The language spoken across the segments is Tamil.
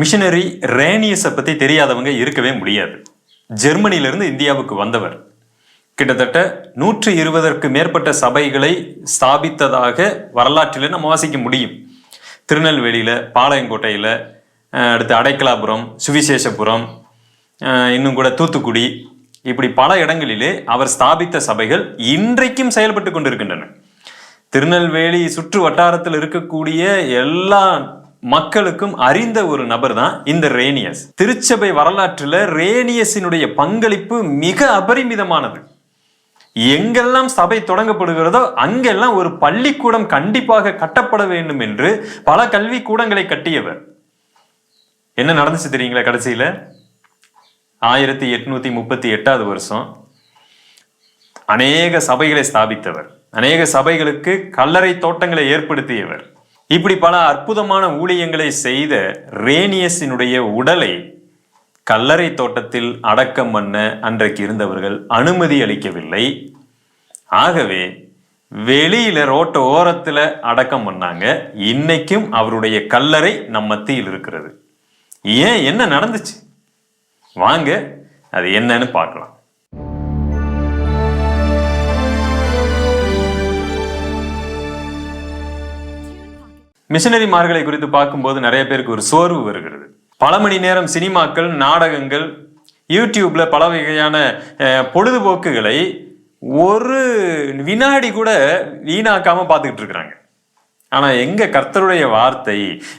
மிஷனரி ரேனியஸை பற்றி தெரியாதவங்க இருக்கவே முடியாது. ஜெர்மனியிலிருந்து இந்தியாவுக்கு வந்தவர். கிட்டத்தட்ட 120ற்கு மேற்பட்ட சபைகளை ஸ்தாபித்ததாக வரலாற்றில் நம்ம வாசிக்க முடியும். திருநெல்வேலியில், பாளையங்கோட்டையில், அடுத்து அடைக்கலாபுரம், சுவிசேஷபுரம், இன்னும் கூட தூத்துக்குடி, இப்படி பல இடங்களிலே அவர் ஸ்தாபித்த சபைகள் இன்றைக்கும் செயல்பட்டு கொண்டிருக்கின்றன. திருநெல்வேலி சுற்று வட்டாரத்தில் இருக்கக்கூடிய எல்லா மக்களுக்கும் அறிந்த ஒரு நபர் தான் இந்த ரேனியஸ். திருச்சபை வரலாற்றில் ரேனியஸினுடைய பங்களிப்பு மிக அபரிமிதமானது. எங்கெல்லாம் சபை தொடங்கப்படுகிறதோ அங்கெல்லாம் ஒரு பள்ளிக்கூடம் கண்டிப்பாக கட்டப்பட வேண்டும் என்று பல கல்வி கூடங்களை கட்டியவர். என்ன நடந்துச்சு தெரியுங்களா? கடைசியில 1838 வருஷம் அநேக சபைகளை ஸ்தாபித்தவர், அநேக சபைகளுக்கு கல்லறை தோட்டங்களை ஏற்படுத்தியவர். இப்படி பல அற்புதமான ஊழியங்களை செய்த ரேனியஸினுடைய உடலை கல்லறை தோட்டத்தில் அடக்கம் பண்ண அன்றைக்கு இருந்தவர்கள் அனுமதி அளிக்கவில்லை. ஆகவே வெளியில ரோட்ட ஓரத்துல அடக்கம் பண்ணாங்க. இன்னைக்கும் அவருடைய கல்லறை நம் மத்தியில் இருக்கிறது. ஏன், என்ன நடந்துச்சு? வாங்க அது என்னன்னு பார்க்கலாம். மிஷனரிமார்களை குறித்து பார்க்கும்போது நிறைய பேருக்கு ஒரு சோர்வு வருகிறது. பல மணி நேரம் சினிமாக்கள், நாடகங்கள், யூடியூப்ல பல வகையான பொழுதுபோக்குகளை ஒரு வினாடி கூட வீணாக்காம பார்த்துக்கிட்டு இருக்கிறாங்க. ஆனா எங்க கர்த்தருடைய வார்த்தை,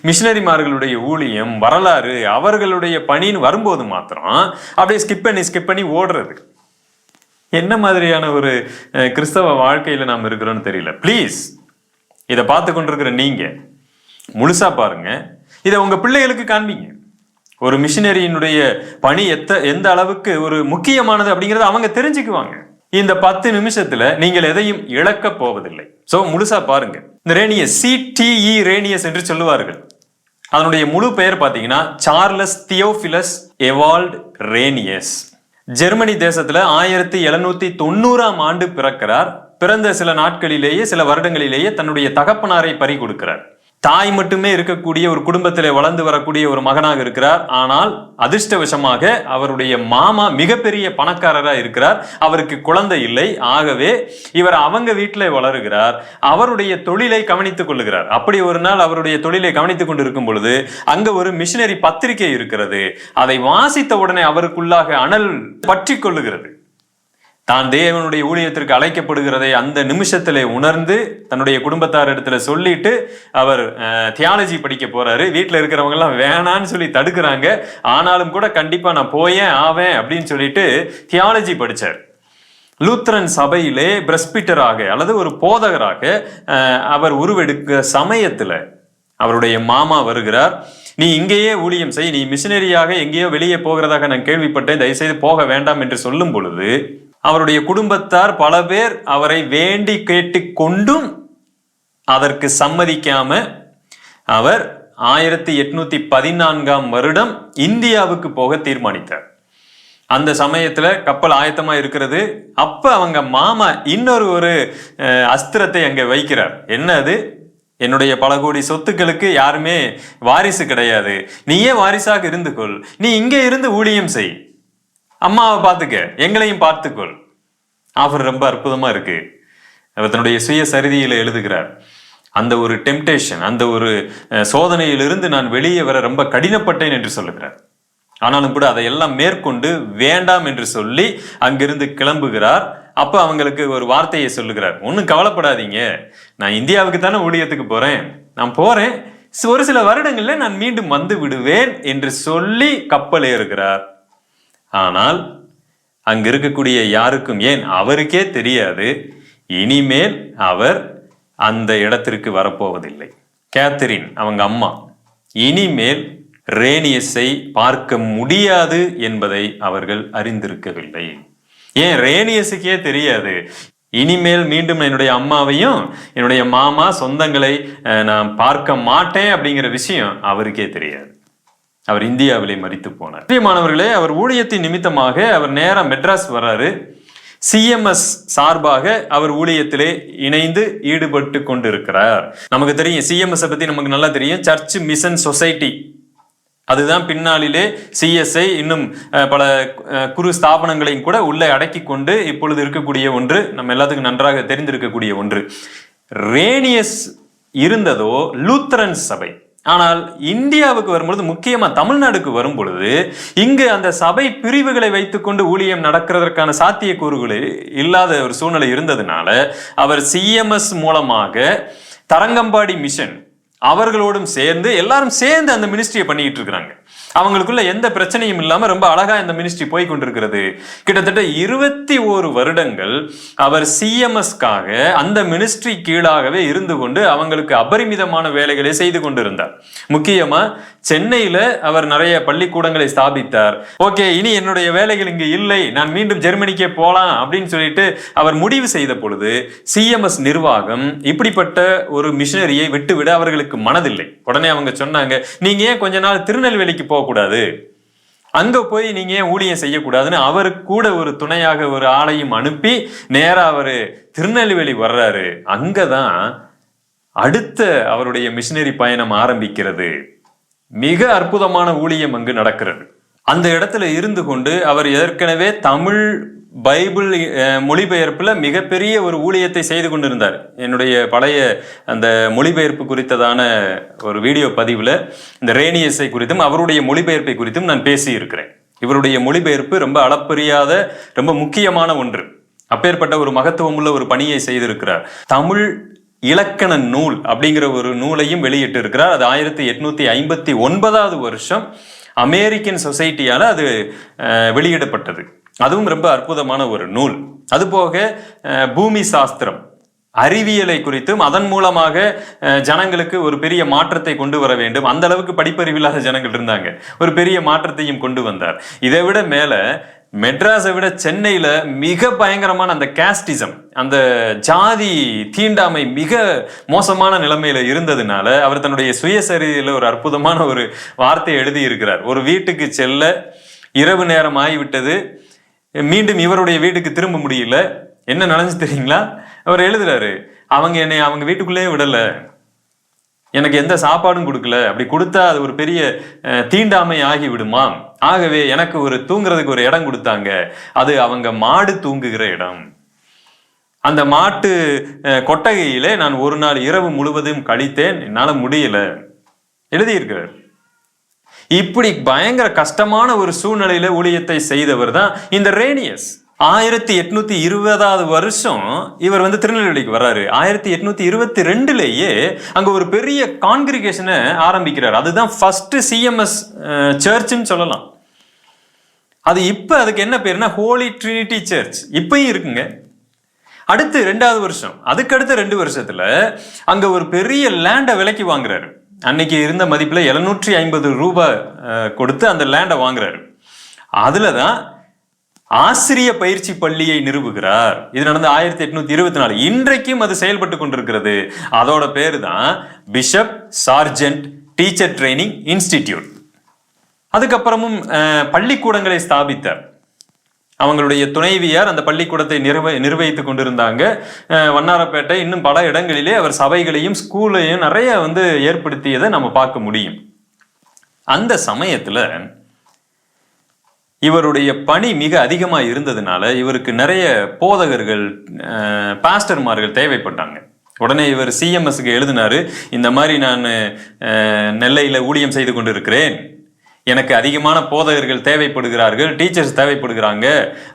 மிஷனரிமார்களுடைய ஊழியம், வரலாறு, அவர்களுடைய பணின்னு வரும்போது மாத்திரம் அப்படியே ஸ்கிப் பண்ணி ஓடுறது. என்ன மாதிரியான ஒரு கிறிஸ்தவ வாழ்க்கையில நாம் இருக்கிறோம்னு தெரியல. பிளீஸ் இதை பார்த்து கொண்டிருக்கிற நீங்க முழுசா பாருங்க. இதை உங்க பிள்ளைகளுக்கு காண்பீங்க. ஒரு மிஷனரியினுடைய பணி எந்த அளவுக்கு ஒரு முக்கியமானது அப்படிங்கறத அவங்க தெரிஞ்சுக்குவாங்க. இந்த 10 நிமிஷத்துல நீங்கள் எதையும் இழக்க போவதில்லை. சோ முழுசா பாருங்க. இந்த ரேனியஸ், CTE ரேனியஸ் என்று சொல்லுவார்கள். அதனுடைய முழு பெயர் பாத்தீங்கன்னா Charles Theophilus evolved Rhenius. Germany தேசத்துல 1790ஆம் ஆண்டு பிறக்கிறார். பிறந்த சில நாட்களிலேயே, சில வருடங்களிலேயே தன்னுடைய தகப்பனாரை பறி கொடுக்கிறார். தாய் மட்டுமே இருக்கக்கூடிய ஒரு குடும்பத்திலே வளர்ந்து வரக்கூடிய ஒரு மகனாக இருக்கிறார். ஆனால் அதிர்ஷ்டவசமாக அவருடைய மாமா மிகப்பெரிய பணக்காரராக இருக்கிறார். அவருக்கு குழந்தை இல்லை. ஆகவே இவர் அவங்க வீட்டில் வளருகிறார். அவருடைய தொழிலை கவனித்துக் கொள்ளுகிறார். அப்படி ஒரு நாள் அவருடைய தொழிலை கவனித்துக் கொண்டு இருக்கும் பொழுது அங்க ஒரு மிஷனரி பத்திரிகை இருக்கிறது. அதை வாசித்த உடனே அவருக்குள்ளாக அனல் பற்றி கொள்ளுகிறது. தான் தேவனுடைய ஊழியத்திற்கு அழைக்கப்படுகிறதை அந்த நிமிஷத்திலே உணர்ந்து தன்னுடைய குடும்பத்தார் இடத்துல சொல்லிட்டு அவர் தியாலஜி படிக்க போறாரு. வீட்டில் இருக்கிறவங்க எல்லாம் வேணான்னு சொல்லி தடுக்கிறாங்க. ஆனாலும் கூட கண்டிப்பா நான் போயேன் ஆவேன் அப்படின்னு சொல்லிட்டு தியாலஜி படிச்சார். லூத்தரன் சபையிலே பிரஸ்பிட்டராக அல்லது ஒரு போதகராக அவர் உருவெடுக்க சமயத்துல அவருடைய மாமா வருகிறார். நீ இங்கேயே ஊழியம் செய், நீ மிஷனரியாக எங்கேயோ வெளியே போகிறதாக நான் கேள்விப்பட்டேன், தயவுசெய்து போக வேண்டாம் என்று சொல்லும் பொழுது அவருடைய குடும்பத்தார் பல பேர் அவரை வேண்டி கேட்டு கொண்டும் அதற்கு சம்மதிக்காம அவர் 1814ஆம் வருடம் இந்தியாவுக்கு போக தீர்மானித்தார். அந்த சமயத்துல கப்பல் ஆயத்தமா இருக்கிறது. அப்ப அவங்க மாமா இன்னொரு அஸ்திரத்தை அங்க வைக்கிறார். என்னது? என்னுடைய பல கோடி சொத்துக்களுக்கு யாருமே வாரிசு கிடையாது, நீயே வாரிசாக இருந்து கொள், நீ இங்கே இருந்து ஊழியம் செய், அம்மாவை பார்த்துக்க, எங்களையும் பார்த்துக்கொள். ஆஃபர் ரொம்ப அற்புதமா இருக்கு. அவர் தன்னுடைய சுய சரிதியில எழுதுகிறார். அந்த ஒரு டெம்டேஷன், அந்த ஒரு சோதனையிலிருந்து நான் வெளியே வர ரொம்ப கடினப்பட்டேன் என்று சொல்லுகிறார். ஆனாலும் கூட அதையெல்லாம் மேற்கொண்டு வேண்டாம் என்று சொல்லி அங்கிருந்து கிளம்புகிறார். அப்ப அவங்களுக்கு ஒரு வார்த்தையை சொல்லுகிறார். ஒன்னும் கவலைப்படாதீங்க, நான் இந்தியாவுக்கு தானே ஊழியத்துக்கு போறேன், நான் போறேன், ஒரு சில வருடங்கள்ல நான் மீண்டும் வந்து விடுவேன் என்று சொல்லி கப்பல் ஏறுகிறார். ஆனால் அங்க இருக்கக்கூடிய யாருக்கும், ஏன் அவருக்கே தெரியாது, இனிமேல் அவர் அந்த இடத்திற்கு வரப்போவதில்லை. கேத்தரின் அவங்க அம்மா இனிமேல் ரேனியஸை பார்க்க முடியாது என்பதை அவர்கள் அறிந்திருக்கவில்லை. ஏன் ரேனியஸுக்கே தெரியாது. இனிமேல் மீண்டும் என்னுடைய அம்மாவையும் என்னுடைய மாமா சொந்தங்களை நான் பார்க்க மாட்டேன் அப்படிங்கிற விஷயம் அவருக்கே தெரியாது. அவர் இந்தியாவிலே மரித்து போனார். பிரியமானவர்களே, அவர் ஊழியத்தின் நிமித்தமாக அவர் நேரம் மெட்ராஸ் வர்றாரு. சிஎம்எஸ் சார்பாக அவர் ஊழியத்திலே இணைந்து ஈடுபட்டு கொண்டிருக்கிறார். நமக்கு தெரியும், சிஎம்எஸ் பத்தி நமக்கு நல்லா தெரியும், சர்ச் மிஷன் சொசைட்டி. அதுதான் பின்னாளிலே சிஎஸ்ஐ இன்னும் பல குறு ஸ்தாபனங்களையும் கூட உள்ளே அடக்கி கொண்டு இப்பொழுது இருக்கக்கூடிய ஒன்று, நம்ம எல்லாத்துக்கும் நன்றாக தெரிந்திருக்கக்கூடிய ஒன்று. ரேனியஸ் இருந்ததோ லூத்தரன் சபை. ஆனால் இந்தியாவுக்கு வரும்பொழுது, முக்கியமா தமிழ்நாடுக்கு வரும் பொழுது, இங்கு அந்த சபை பிரிவுகளை வைத்துக்கொண்டு ஊழியம் நடக்கிறதற்கான சாத்தியக்கூறுகள் இல்லாத ஒரு சூழ்நிலை இருந்ததுனால அவர் சிஎம்எஸ் மூலமாக தரங்கம்பாடி மிஷன் அவர்களோடும் சேர்ந்து எல்லாரும் சேர்ந்து அந்த மினிஸ்ட்ரியை பண்ணிட்டு இருக்கிறாங்க. அவங்களுக்குள்ள எந்த பிரச்சனையும் இல்லாம ரொம்ப அழகா இந்த மினிஸ்ட்ரி போய் கொண்டிருக்கிறது. கிட்டத்தட்ட 21 வருடங்கள் அவர் சிஎம்எஸ்காக அந்த மினிஸ்ட்ரி கீழாகவே இருந்து கொண்டு அவங்களுக்கு அபரிமிதமான வேலைகளை செய்து கொண்டிருந்தார். முக்கியமா சென்னையில அவர் நிறைய பள்ளிக்கூடங்களை ஸ்தாபித்தார். ஓகே, இனி என்னுடைய வேலைகள் இங்கு இல்லை, நான் மீண்டும் ஜெர்மனிக்கே போலாம் அப்படின்னு சொல்லிட்டு அவர் முடிவு செய்த பொழுது சிஎம்எஸ் நிர்வாகம் இப்படிப்பட்ட ஒரு மிஷனரியை விட்டுவிட அவர்களுக்கு மனதில்லை. உடனே அவங்க சொன்னாங்க, நீங்க ஏன் கொஞ்ச நாள் திருநெல்வேலிக்கு போகக்கூடாது, அங்க போய் நீங்க ஏன் ஊழியம் செய்யக்கூடாதுன்னு அவருக்கு கூட ஒரு துணையாக ஒரு ஆளையும் அனுப்பி நேரா அவரு திருநெல்வேலி வர்றாரு. அங்கதான் அடுத்த அவருடைய மிஷனரி பயணம் ஆரம்பிக்கிறது. மிக அற்புதமான ஊழியம் அங்கு நடக்கிறது. அந்த இடத்துல இருந்து கொண்டு அவர் ஏற்கனவே தமிழ் பைபிள் மொழிபெயர்ப்புல மிகப்பெரிய ஒரு ஊழியத்தை செய்து கொண்டிருந்தார். என்னுடைய பழைய அந்த மொழிபெயர்ப்பு குறித்ததான ஒரு வீடியோ பதிவுல இந்த ரேனியஸை குறித்தும் அவருடைய மொழிபெயர்ப்பை குறித்தும் நான் பேசி இருக்கிறேன். இவருடைய மொழிபெயர்ப்பு ரொம்ப அளப்பரியாத ரொம்ப முக்கியமான ஒன்று. அப்பேற்பட்ட ஒரு மகத்துவம் உள்ள ஒரு பணியை செய்திருக்கிறார். தமிழ் இலக்கண நூல் அப்படிங்கிற ஒரு நூலையும் வெளியிட்டு இருக்கிறார். அது 1859 வருஷம் அமெரிக்கன் சொசைட்டியால அது வெளியிடப்பட்டது. அதுவும் ரொம்ப அற்புதமான ஒரு நூல். அதுபோக பூமி சாஸ்திரம், அறிவியலை குறித்தும் அதன் மூலமாக ஜனங்களுக்கு ஒரு பெரிய மாற்றத்தை கொண்டு வர வேண்டும், அந்த அளவுக்கு படிப்பறிவில்லாத ஜனங்கள் இருந்தாங்க, ஒரு பெரிய மாற்றத்தையும் கொண்டு வந்தார். இதை விட மேல மெட்ராஸை விட சென்னையில மிக பயங்கரமான அந்த காஸ்டிசம், அந்த ஜாதி தீண்டாமை மிக மோசமான நிலைமையில இருந்ததுனால அவர் தன்னுடைய சுயசரிதையில ஒரு அற்புதமான ஒரு வார்த்தையை எழுதி இருக்கிறார். ஒரு வீட்டுக்கு செல்ல இரவு நேரம் ஆகிவிட்டது, மீண்டும் இவருடைய வீட்டுக்கு திரும்ப முடியல. என்ன நடந்துச்சு தெரியுங்களா? அவர் எழுதுறாரு, அவங்க என்னை அவங்க வீட்டுக்குள்ளேயே விடல, எனக்கு எந்த சாப்பாடும் கொடுக்கல, அப்படி கொடுத்தா அது ஒரு பெரிய தீண்டாமை ஆகி விடுமா, ஆகவே எனக்கு ஒரு தூங்குறதுக்கு ஒரு இடம் கொடுத்தாங்க, அது அவங்க மாடு தூங்குகிற இடம். அந்த மாட்டு கொட்டகையிலே நான் ஒரு நாள் இரவு முழுவதும் கழித்தேன், என்னால முடியல எழுதியிருக்கிறார். இப்படி பயங்கர கஷ்டமான ஒரு சூழ்நிலையில ஊழியத்தை செய்தவர் தான் இந்த ரேனியஸ். 1820 வருஷம் இவர் திருநெல்வேலிக்கு வர்றாரு. 1822 அங்க ஒரு பெரிய கான்கிரிகேஷனை ஆரம்பிக்கிறார். அதுதான் ஃபர்ஸ்ட் சிஎம்எஸ் சர்ச்னு சொல்லலாம். அது இப்ப அதுக்கு என்ன பேருன்னா ஹோலி ட்ரினிட்டி சர்ச் இப்பயும் இருக்குங்க. அடுத்து 2வது வருஷம், அதுக்கு அடுத்த 2 வருஷத்துல அங்க ஒரு பெரிய லேண்டை விலைக்கு வாங்குறாரு. அன்னைக்கு இருந்த மதிப்புல 750 ரூபாய் கொடுத்து அந்த லேண்டை வாங்குறாரு. அதுலதான் ஆசிரிய பயிற்சி பள்ளியை நிறுவுகிறார். இது நடந்த 1824. இன்றைக்கும் அது செயல்பட்டு கொண்டிருக்கிறது. அதோட பேரு தான் bishop sergeant teacher training institute. அதுக்கப்புறமும் பள்ளிக்கூடங்களை ஸ்தாபித்தார். அவங்களுடைய துணைவியார் அந்த பள்ளிக்கூடத்தை நிர்வகித்துக் கொண்டிருந்தாங்க. வண்ணாரப்பேட்டை இன்னும் பல இடங்களிலே அவர் சபைகளையும் ஸ்கூலையும் நிறைய ஏற்படுத்தியதை நம்ம பார்க்க முடியும். அந்த சமயத்துல இவருடைய பணி மிக அதிகமா இருந்ததுனால இவருக்கு நிறைய போதகர்கள், பாஸ்டர்மார்கள் தேவைப்பட்டாங்க. உடனே இவர் சிஎம்எஸ்க்கு எழுதினாரு, இந்த மாதிரி நான் நெல்லையில ஊழியம் செய்து கொண்டிருக்கிறேன், எனக்கு அதிகமான போதகர்கள் தேவைப்படுகிறார்கள், டீச்சர்ஸ் தேவைப்படுகிறாங்க,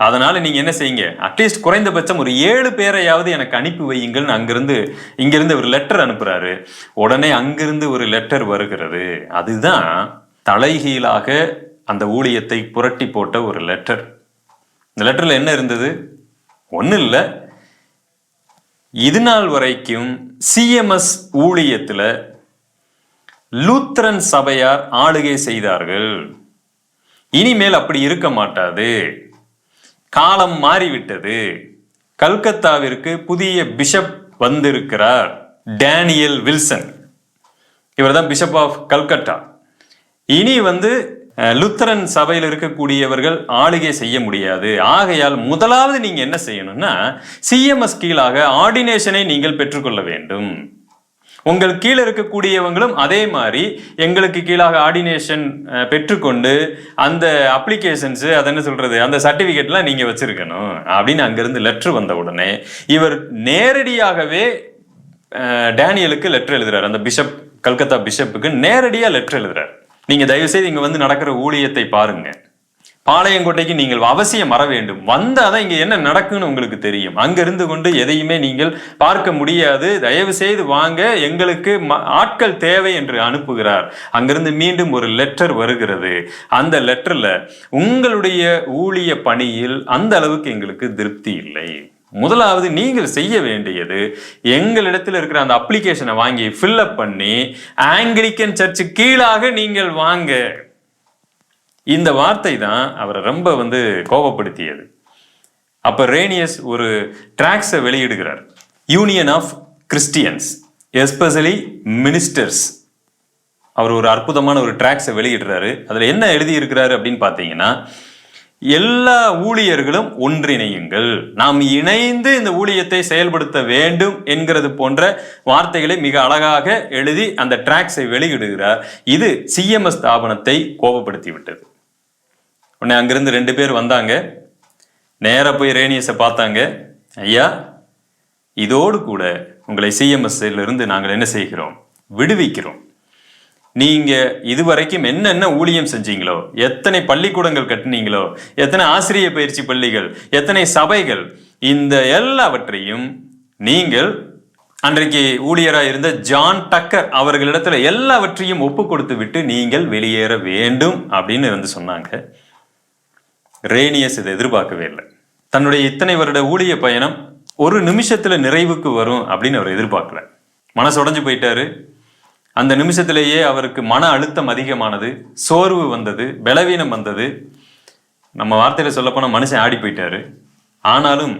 அதனால நீங்க என்ன செய்யுங்க, அட்லீஸ்ட் குறைந்தபட்சம் ஒரு 7 பேரையாவது எனக்கு அனுப்பி வையுங்கள். இங்கிருந்து ஒரு லெட்டர் அனுப்புறாரு. உடனே அங்கிருந்து ஒரு லெட்டர் வருகிறது. அதுதான் தலைகீழாக அந்த ஊழியத்தை புரட்டி போட்ட ஒரு லெட்டர். இந்த லெட்டர்ல என்ன இருந்தது? ஒன்னும் இல்லை, இது நாள் வரைக்கும் சிஎம்எஸ் ஊழியத்துல லூத்தரன் சபையார் ஆளுகை செய்தார்கள், இனிமேல் அப்படி இருக்க மாட்டாது, காலம் மாறிவிட்டது, கல்கத்தாவிற்கு புதிய பிஷப் வந்திருக்கிறார், டேனியல் வில்சன், இவர் தான் பிஷப் ஆஃப் கல்கட்டா. இனி லுத்தரன் சபையில் இருக்கக்கூடியவர்கள் ஆளுகை செய்ய முடியாது. ஆகையால் முதலாவது நீங்க என்ன செய்யணும்னா சிஎம்எஸ் கீழாக ஆர்டினேஷனை நீங்கள் பெற்றுக்கொள்ள வேண்டும். உங்கள் கீழே இருக்கக்கூடியவங்களும் அதே மாதிரி எங்களுக்கு கீழாக ஆர்டினேஷன் பெற்றுக்கொண்டு அந்த அப்ளிகேஷன்ஸ் அதை என்ன சொல்றது அந்த சர்டிபிகேட்லாம் நீங்க வச்சிருக்கணும் அப்படின்னு அங்கிருந்து லெட்டர் வந்த உடனே இவர் நேரடியாகவே டேனியலுக்கு லெட்டர் எழுதுறாரு. அந்த பிஷப், கல்கத்தா பிஷப்புக்கு நேரடியா லெட்டர் எழுதுறாரு. நீங்க தயவு செய்து இங்க வந்து நடக்கிற ஊழியத்தை பாருங்க, பாளையங்கோட்டைக்கு நீங்கள் அவசியம் வர வேண்டும், வந்தாதான் இங்க என்ன நடக்குன்னு உங்களுக்கு தெரியும், அங்க இருந்து கொண்டு எதையுமே நீங்கள் பார்க்க முடியாது, தயவு செய்து வாங்க, எங்களுக்கு ஆட்கள் தேவை என்று அனுப்புகிறார். அங்கிருந்து மீண்டும் ஒரு லெட்டர் வருகிறது. அந்த லெட்டர்ல உங்களுடைய ஊழிய பணியில் அந்த அளவுக்கு எங்களுக்கு திருப்தி இல்லை, முதலாவது நீங்கள் செய்ய வேண்டியது எங்களிடத்தில் இருக்கிற அந்த அப்ளிகேஷனை வாங்கி ஃபில்அப் பண்ணி ஆங்கிலிக்கன் சர்ச்சு கீழாக நீங்கள் வாங்க. இந்த வார்த்தை தான் அவரை ரொம்ப கோபப்படுத்தியது. அப்ப ரேனியஸ் ஒரு டிராக்ஸை வெளியிடுகிறார், union of Christians especially ministers. அவர் ஒரு அற்புதமான ஒரு டிராக்ஸை வெளியிடுறாரு. அதுல என்ன எழுதி இருக்கிறாரு அப்படின்னு பாத்தீங்கன்னா, எல்லா ஊழியர்களும் ஒன்றிணையுங்கள், நாம் இணைந்து இந்த ஊழியத்தை செயல்படுத்த வேண்டும் என்கிறது போன்ற வார்த்தைகளை மிக அழகாக எழுதி அந்த டிராக்ஸை வெளியிடுகிறார். இது சிஎம்எஸ் ஸ்தாபனத்தை கோபப்படுத்தி விட்டது. உடனே அங்கிருந்து 2 பேர் வந்தாங்க, நேராக போய் ரேனியஸை பார்த்தாங்க. ஐயா, இதோடு கூட உங்களை சிஎம்எஸ்ல இருந்து நாங்கள் என்ன செய்கிறோம், விடுவிக்கிறோம். நீங்க இதுவரைக்கும் என்னென்ன ஊழியம் செஞ்சீங்களோ, எத்தனை பள்ளிக்கூடங்கள் கட்டினீங்களோ, எத்தனை ஆசிரிய பயிற்சி பள்ளிகள், எத்தனை சபைகள், இந்த எல்லாவற்றையும் நீங்கள் அன்றைக்கு ஊழியராக இருந்த ஜான் டக்கர் அவர்களிடத்துல எல்லாவற்றையும் ஒப்பு கொடுத்து விட்டு நீங்கள் வெளியேற வேண்டும் அப்படின்னு சொன்னாங்க. ரேனியஸ் இதை எதிர்பார்க்கவே இல்லை. தன்னுடைய இத்தனை வருட ஊழிய பயணம் ஒரு நிமிஷத்துல நிறைவுக்கு வரும் அப்படின்னு அவர் எதிர்பார்க்கல. மனசு உடைஞ்சு போயிட்டாரு. அந்த நிமிஷத்திலேயே அவருக்கு மன அழுத்தம் அதிகமானது, சோர்வு வந்தது, பலவீனம் வந்தது. நம்ம வார்த்தையில சொல்லப்போனா மனுஷன் ஆடி போயிட்டாரு. ஆனாலும்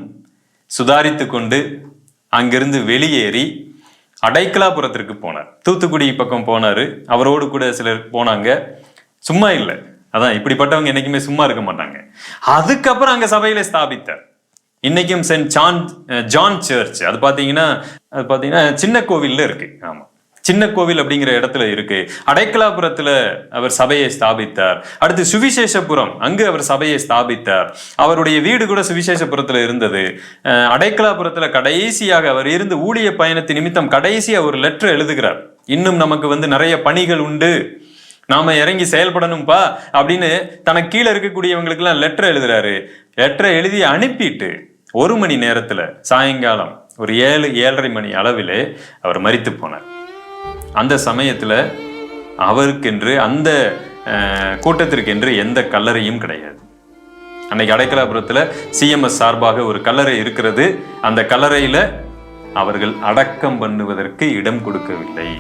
சுதாரித்து கொண்டு அங்கிருந்து வெளியேறி அடைக்கலாபுரத்திற்கு போனார். தூத்துக்குடி பக்கம் போனாரு. அவரோடு கூட சிலர் போனாங்க. சும்மா இல்லை, அதான் இப்படிப்பட்டவங்க என்னைக்குமே சும்மா இருக்க மாட்டாங்க. அதுக்கப்புறம் அங்க சபையில ஸ்தாபித்தார். இன்னைக்கும் சென்ட் ஜான் சர்ச் அது பாத்தீங்கன்னா சின்ன கோவில்ல இருக்கு. ஆமா, சின்ன கோவில் அப்படிங்கிற இடத்துல இருக்கு. அடைக்கலாபுரத்துல அவர் சபையை ஸ்தாபித்தார். அடுத்து சுவிசேஷபுரம், அங்கு அவர் சபையை ஸ்தாபித்தார். அவருடைய வீடு கூட சுவிசேஷபுரத்துல இருந்தது. அடைக்கலாபுரத்துல கடைசியாக அவர் இருந்து ஊழிய பயணத்தின் நிமித்தம் கடைசியா ஒரு லெட்டர் எழுதுகிறார். இன்னும் நமக்கு நிறைய பணிகள் உண்டு, நாம இறங்கி செயல்படணும்பா அப்படின்னு தனக்கு கீழே இருக்கக்கூடியவங்களுக்கு எல்லாம் லெட்டர் எழுதுறாரு. லெட்டரை எழுதி அனுப்பிட்டு 1 மணி நேரத்துல சாயங்காலம் ஒரு 7-7:30 மணி அளவிலே அவர் மரித்து போனார். அந்த சமயத்துல அவருக்கென்று அந்த கூட்டத்திற்கென்று எந்த கல்லறையும் கிடையாது. அன்னைக்கு அடைக்கலாபுரத்துல சிஎம்எஸ் சார்பாக ஒரு கல்லறை இருக்கிறது. அந்த கல்லறையில அவர்கள் அடக்கம் பண்ணுவதற்கு இடம் கொடுக்கவில்லை,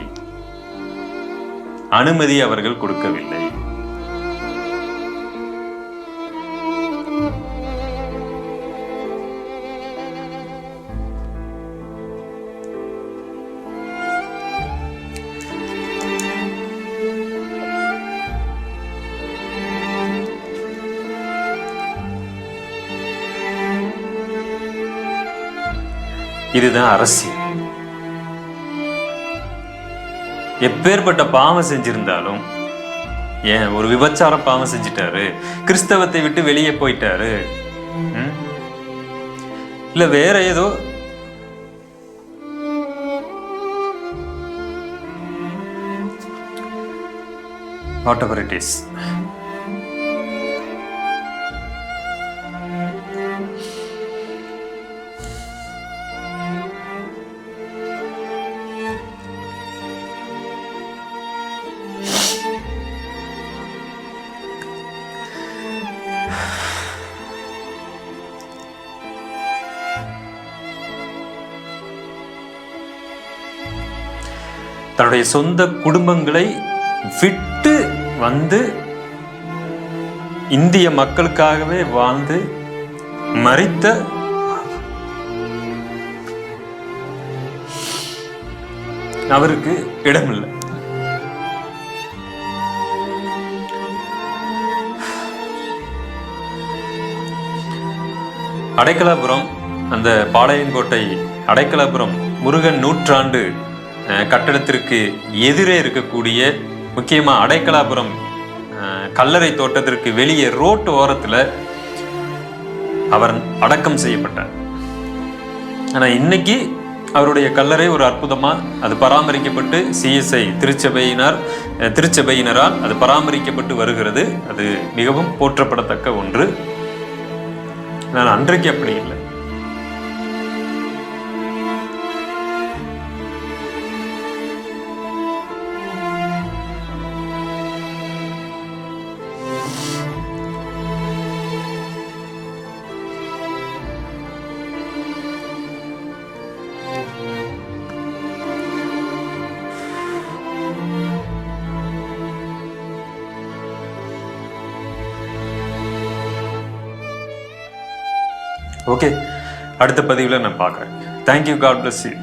அனுமதி அவர்கள் கொடுக்கவில்லை. இதுதான் அரசியல். எப்பேற்பட்ட பாவம் செஞ்சிருந்தாலும், ஏன் ஒரு விபச்சார பாவம் செஞ்சிட்டாரு, கிறிஸ்தவத்தை விட்டு வெளியே போயிட்டாரு, இல்ல வேற ஏதோ whatever it is, தன்னுடைய சொந்த குடும்பங்களை விட்டு வந்து இந்திய மக்களுக்காகவே வாழ்ந்து மரித்த அவருக்கு இடமில்லை. அடைக்கலாபுரம், அந்த பாளையங்கோட்டை அடைக்கலாபுரம் முருகன் நூற்றாண்டு கட்டடத்திற்கு எதிரே இருக்கக்கூடிய முக்கியமாக அடைக்கலாபுரம் கல்லறை தோட்டத்திற்கு வெளியே ரோட்டு ஓரத்தில் அவர் அடக்கம் செய்யப்பட்டார். ஆனால் இன்னைக்கு அவருடைய கல்லறை ஒரு அற்புதமாக அது பராமரிக்கப்பட்டு சிஎஸ்ஐ திருச்சபையினரால் அது பராமரிக்கப்பட்டு வருகிறது. அது மிகவும் போற்றப்படத்தக்க ஒன்று. நான் அன்றைக்கு அப்படி இல்லை. ஓகே, அடுத்த பதிவில் நான் பார்க்குறேன். Thank you, God bless you.